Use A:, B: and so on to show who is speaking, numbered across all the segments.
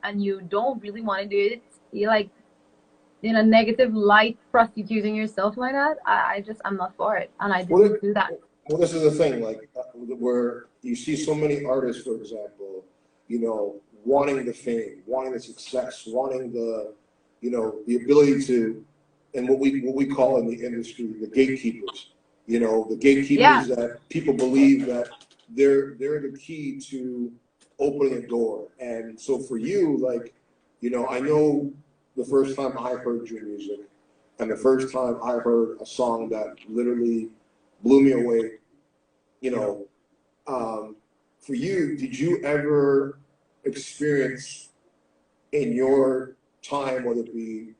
A: and you don't really want to do it, you're like in a negative light, prostituting yourself like that. I'm not for it, and I didn't do that.
B: Well, this is the thing, like where you see so many artists, for example, you know, wanting the fame, wanting the success, wanting the, you know, the ability to, and what we call in the industry the gatekeepers. You know, the gatekeepers that people believe that they're the key to opening a door. And so for you, like, you know, I know the first time I heard your music, and the first time I heard a song that literally blew me away, you know, for you, did you ever experience in your time, whether it be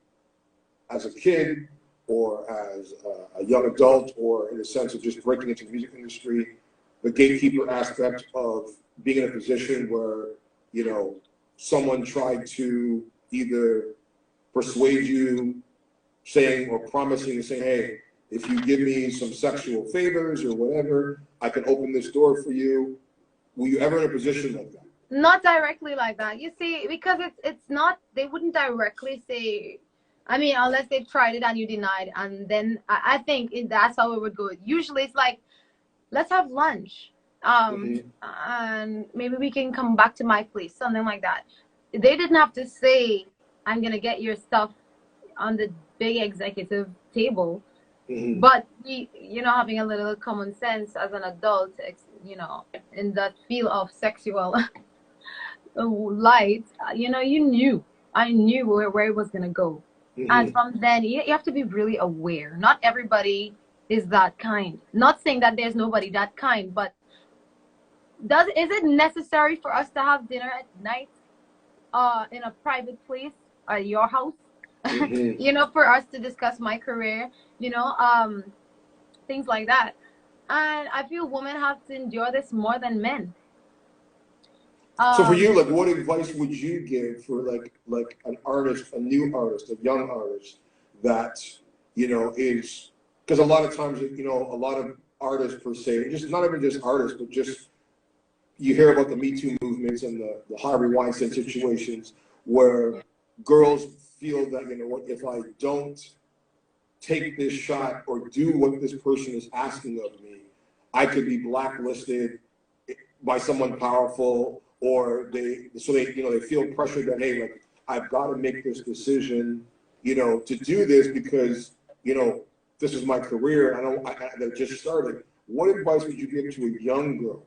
B: as a kid or as a young adult, or in the sense of just breaking into the music industry, the gatekeeper aspect of being in a position where, you know, someone tried to either persuade you, saying or promising and saying, hey, if you give me some sexual favors or whatever, I can open this door for you. Were you ever in a position like that?
A: Not directly like that. You see, because it's not, they wouldn't directly say, I mean, unless they tried it and you denied, and then I think that's how it would go. Usually it's like, let's have lunch. And maybe we can come back to my place, something like that. They didn't have to say, I'm going to get your stuff on the big executive table. But, you know, having a little common sense as an adult, you know, in that field of sexual light, you know, I knew where it was going to go. And from then, you have to be really aware. Not everybody is that kind. Not saying that there's nobody that kind, but is it necessary for us to have dinner at night in a private place at your house? You know, for us to discuss my career, you know, things like that. And I feel women have to endure this more than men.
B: So for you, like, what advice would you give for like an artist, a new artist, a young artist that, you know, is, because a lot of times, you know, a lot of artists per se, just not even just artists, but just you hear about the Me Too movements and the Harvey Weinstein situations where girls feel that, you know what, if I don't take this shot or do what this person is asking of me, I could be blacklisted by someone powerful, or they you know, they feel pressured that, hey, like, I've got to make this decision, you know, to do this because, you know, this is my career. That just started. What advice would you give to a young girl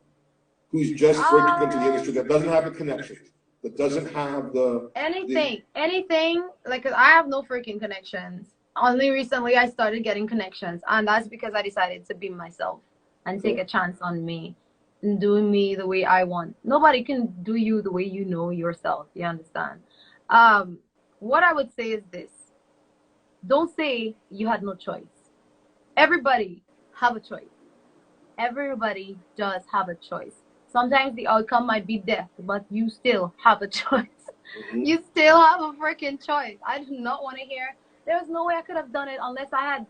B: who's just breaking into the industry, that doesn't have the connections, that doesn't have the
A: anything? Like, 'cause I have no freaking connections. Only recently I started getting connections, and that's because I decided to be myself and take a chance on me and doing me the way I want. Nobody can do you the way you know yourself. You understand? What I would say is this: don't say you had no choice. Everybody have a choice. Everybody does have a choice. Sometimes the outcome might be death, but you still have a choice. You still have a freaking choice. I do not want to hear, there was no way I could have done it unless I had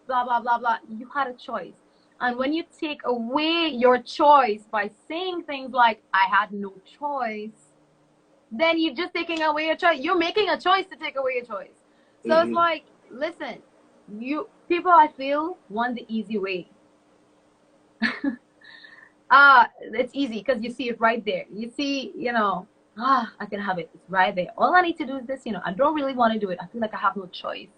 A: blah, blah, blah, blah. You had a choice. And when you take away your choice by saying things like, I had no choice, then you're just taking away your choice. You're making a choice to take away your choice. So it's like, listen, people, I feel, want the easy way. It's easy because you see it right there. You see, you know, I can have it. It's right there. All I need to do is this, you know, I don't really want to do it. I feel like I have no choice.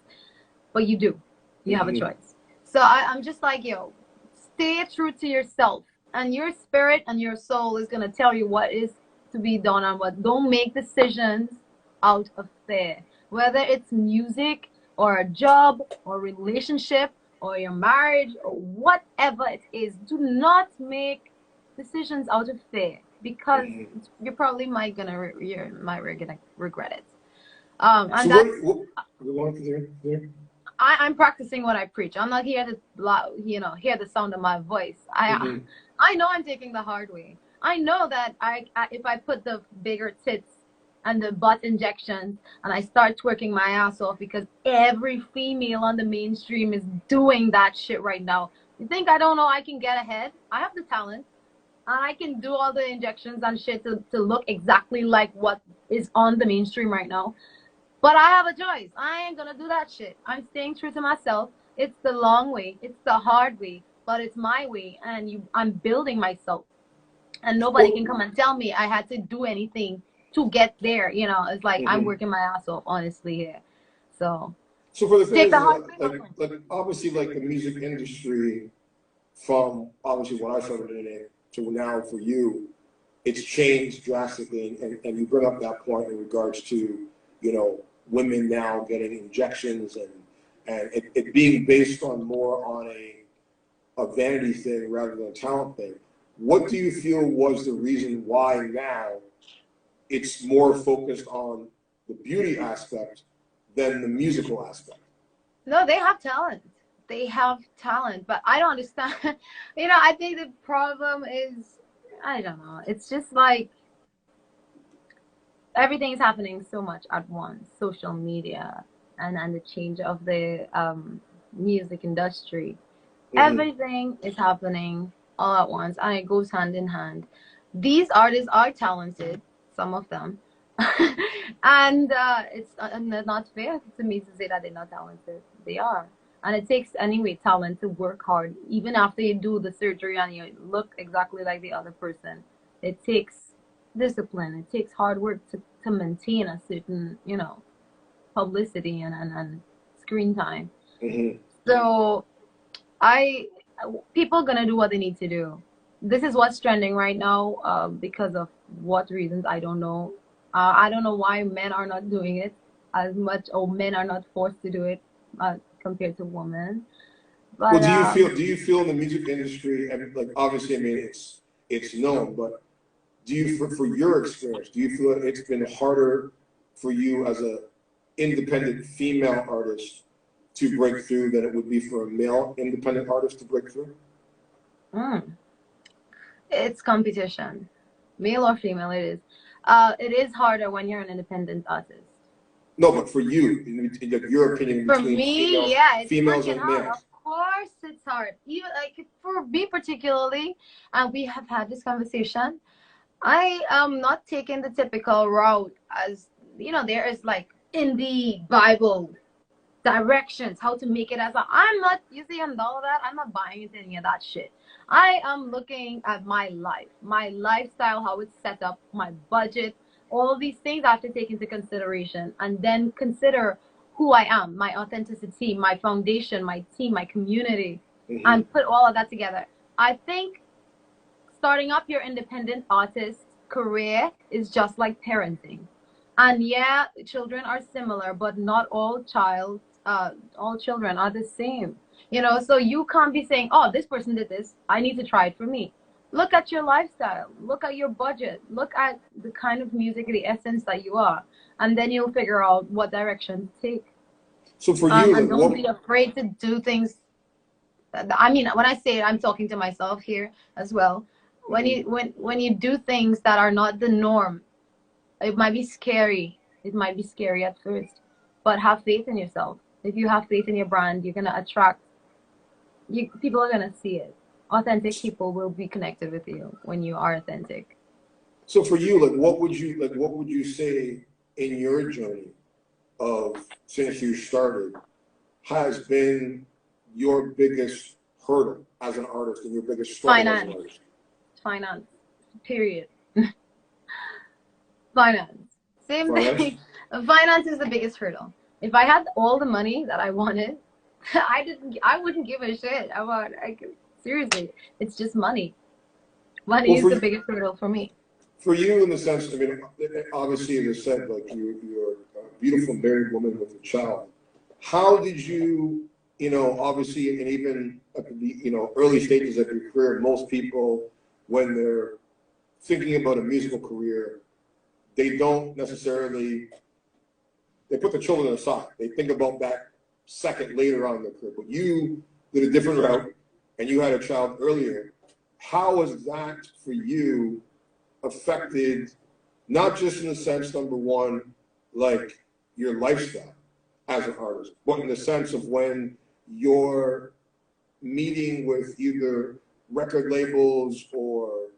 A: But you do. You have a choice. So I'm just like, yo, stay true to yourself. And your spirit and your soul is going to tell you what is to be done and what. Don't make decisions out of fear. Whether it's music or a job or relationship or your marriage or whatever it is, do not make decisions out of fear, because you probably might regret it. And
B: so that's
A: I'm practicing what I preach. I'm not here to, you know, hear the sound of my voice. I know I'm taking the hard way. I know that if I put the bigger tits and the butt injections and I start twerking my ass off, because every female on the mainstream is doing that shit right now. You think I don't know I can get ahead? I have the talent. and I can do all the injections and shit to look exactly like what is on the mainstream right now. But I have a choice. I ain't gonna do that shit. I'm staying true to myself. It's the long way. It's the hard way. But it's my way. And I'm building myself. And nobody can come and tell me I had to do anything to get there. You know, it's like I'm working my ass off, honestly, here. So
B: for the thing
A: take
B: is,
A: the hard
B: like obviously, like the music industry, from obviously when I started in it to now for you, it's changed drastically. And you bring up that point in regards to, you know, women now getting injections and it being based on more on a vanity thing rather than a talent thing. What do you feel was the reason why now it's more focused on the beauty aspect than the musical aspect?
A: No, they have talent. They have talent, but I don't understand. You know, I think the problem is, I don't know. It's just like everything is happening so much at once. Social media and the change of the music industry. Everything is happening all at once, and it goes hand in hand. These artists are talented, some of them, and it's not fair to me to say that they're not talented. They are, and it takes anyway talent to work hard. Even after you do the surgery and you look exactly like the other person, it takes discipline. It takes hard work to maintain a certain, you know, publicity and screen time. So people gonna do what they need to do. This is what's trending right now, because of what reasons I don't know. I don't know why men are not doing it as much, or men are not forced to do it compared to women. But
B: Well, do you feel in the music industry, and like obviously, I mean, it's known, but do you, for your experience, do you feel that it's been harder for you as a independent female artist to break through than it would be for a male independent artist to break through?
A: It's competition, male or female. It is harder when you're an independent artist.
B: No, but for you, in your opinion,
A: For
B: between
A: me, yeah, it's
B: females and
A: hard.
B: males.
A: Of course, it's hard. Even like for me particularly, and we have had this conversation. I am not taking the typical route, as you know, there is like indie Bible directions how to make it as a, I'm not, you see, and all of that, I'm not buying into any of that shit. I am looking at my life, my lifestyle, how it's set up, my budget, all of these things I have to take into consideration, and then consider who I am, my authenticity, my foundation, my team, my community, and put all of that together. I think starting up your independent artist career is just like parenting. And yeah, children are similar, but not all children are the same. You know, so you can't be saying, oh, this person did this, I need to try it for me. Look at your lifestyle, look at your budget, look at the kind of music, the essence that you are, and then you'll figure out what direction to take.
B: So for you,
A: and don't be afraid to do things. I mean, when I say it, I'm talking to myself here as well. When you do things that are not the norm, it might be scary. It might be scary at first, but have faith in yourself. If you have faith in your brand, you're gonna attract. People are gonna see it. Authentic people will be connected with you when you are authentic.
B: So for you, what would you say in your journey of since you started has been your biggest hurdle as an artist and your biggest struggle as an artist?
A: Finance. Period. Finance. Same thing. Finance is the biggest hurdle. If I had all the money that I wanted, I wouldn't give a shit about, seriously, it's just money. Money is the biggest hurdle for me.
B: For you, in the sense, I mean, obviously, as I said, like you're a beautiful married woman with a child. How did you, you know, obviously, and even at the, you know, early stages of your career, most people, when they're thinking about a musical career, they don't necessarily, they put the children aside. They think about that second later on in their career. But you did a different route, and you had a child earlier. How has that for you affected, not just in the sense, number one, like your lifestyle as an artist, but in the sense of when you're meeting with either record labels or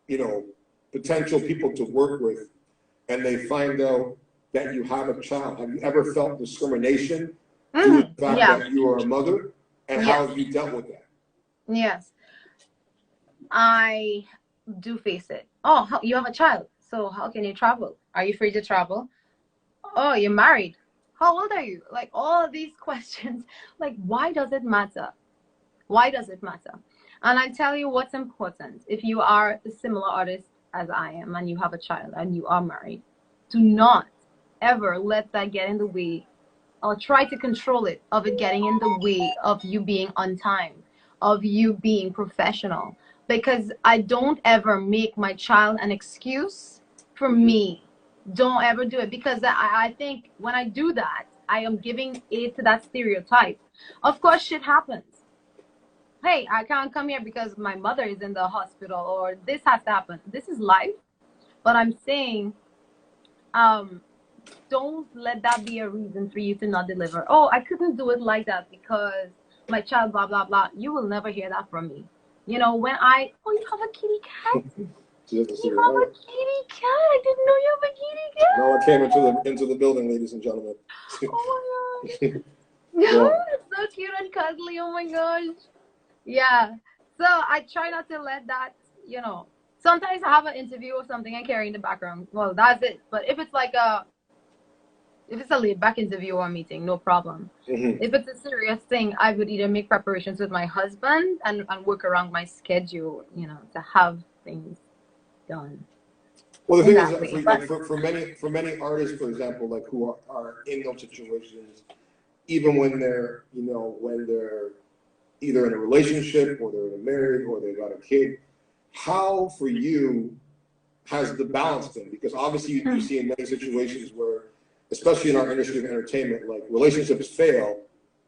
B: you know, potential people to work with, and they find out that you have a child? Have you ever felt discrimination due to the fact
A: Yeah.
B: that you are a mother, and how have you dealt with that?
A: Yes, I do face it. Oh, you have a child, so how can you travel? Are you free to travel? Oh, you're married. How old are you? Like all of these questions. Like, why does it matter? Why does it matter? And I tell you what's important. If you are a similar artist as I am and you have a child and you are married, do not ever let that get in the way, or try to control it, of it getting in the way of you being on time, of you being professional. Because I don't ever make my child an excuse for me. Don't ever do it, because I think when I do that, I am giving it to that stereotype. Of course, shit happens. Hey, I can't come here because my mother is in the hospital, or this has to happen. This is life. But I'm saying, don't let that be a reason for you to not deliver. Oh, I couldn't do it like that because my child, blah, blah, blah. You will never hear that from me. You know, oh, you have a kitty cat? You have a kitty cat? I didn't know you have a kitty cat.
B: No, I came into the building, ladies and gentlemen.
A: Oh my gosh.
B: Yeah.
A: It's so cute and cuddly. Oh my gosh. Yeah. So I try not to let that, you know, sometimes I have an interview or something and carry in the background. Well, that's it. But if it's like if it's a laid back interview or meeting, no problem. If it's a serious thing, I would either make preparations with my husband and work around my schedule, you know, to have things done.
B: Well, the thing is, for many artists, for example, like who are in those situations, even when they're, you know, when they're either in a relationship or they're married or they've got a kid, how for you has the balance been? Because obviously you see in many situations where, especially in our industry of entertainment, like relationships fail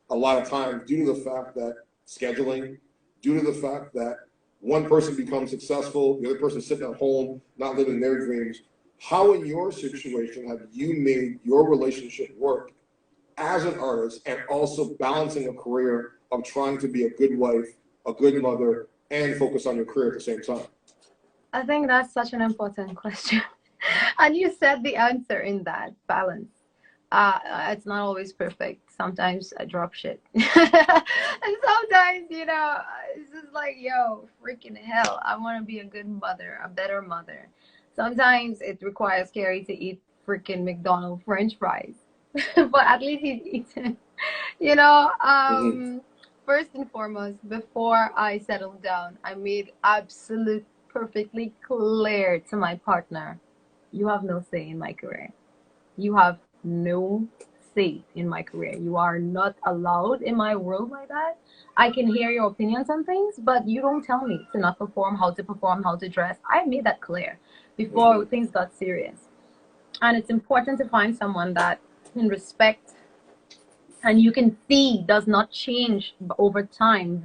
B: a lot of times due to the fact that scheduling, due to the fact that one person becomes successful, the other person sitting at home, not living their dreams. How in your situation have you made your relationship work as an artist and also balancing a career of trying to be a good wife, a good mother, and focus on your career at the same time?
A: I think that's such an important question. And you said the answer in that balance. It's not always perfect. Sometimes I drop shit. And sometimes, you know, it's just like, yo, freaking hell, I want to be a good mother, a better mother. Sometimes it requires Carrie to eat freaking McDonald's French fries. But at least he's eaten. You know, first and foremost, before I settled down, I made absolute perfectly clear to my partner, you have no say in my career. You have no say in my career. You are not allowed in my world like that. I can hear your opinions on things, but you don't tell me to not perform, how to dress. I made that clear before things got serious. And it's important to find someone that can respect and you can see does not change over time.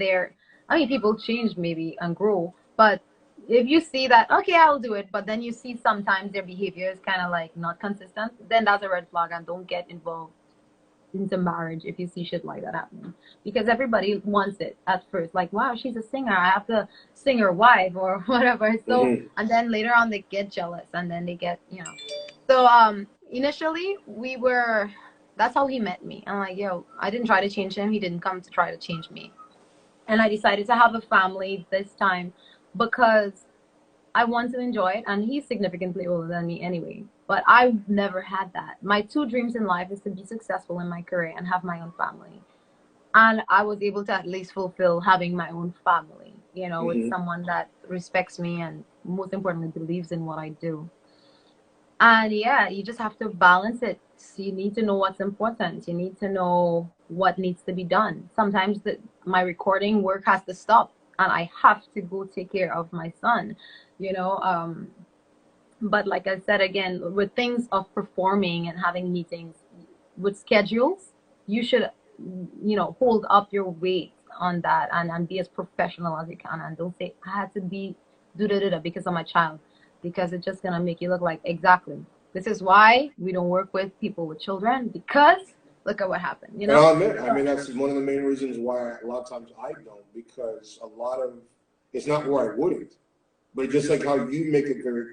A: People change maybe and grow, but if you see that, okay, I'll do it, but then you see sometimes their behavior is kind of like not consistent, then that's a red flag, and don't get involved into marriage if you see shit like that happening. Because everybody wants it at first, like, wow, she's a singer, I have to sing her wife or whatever. So, and then later on they get jealous, and then they get, you know. So initially that's how he met me. I'm like, yo, I didn't try to change him, he didn't come to try to change me. And I decided to have a family this time because I want to enjoy it, and he's significantly older than me anyway. But I've never had that. My two dreams in life is to be successful in my career and have my own family. And I was able to at least fulfill having my own family, you know, with someone that respects me and most importantly believes in what I do. And yeah, you just have to balance it. So you need to know what's important. You need to know what needs to be done. Sometimes my recording work has to stop and I have to go take care of my son, you know. But like I said, again, with things of performing and having meetings with schedules, you should, you know, hold up your weight on that and be as professional as you can. And don't say, I had to be because of my child, because it's just going to make you look like, exactly. This is why we don't work with people with children, because look at what happened, you know?
B: I'll admit, I mean, that's one of the main reasons why a lot of times I don't, because it's not where I wouldn't. But just like how you make it very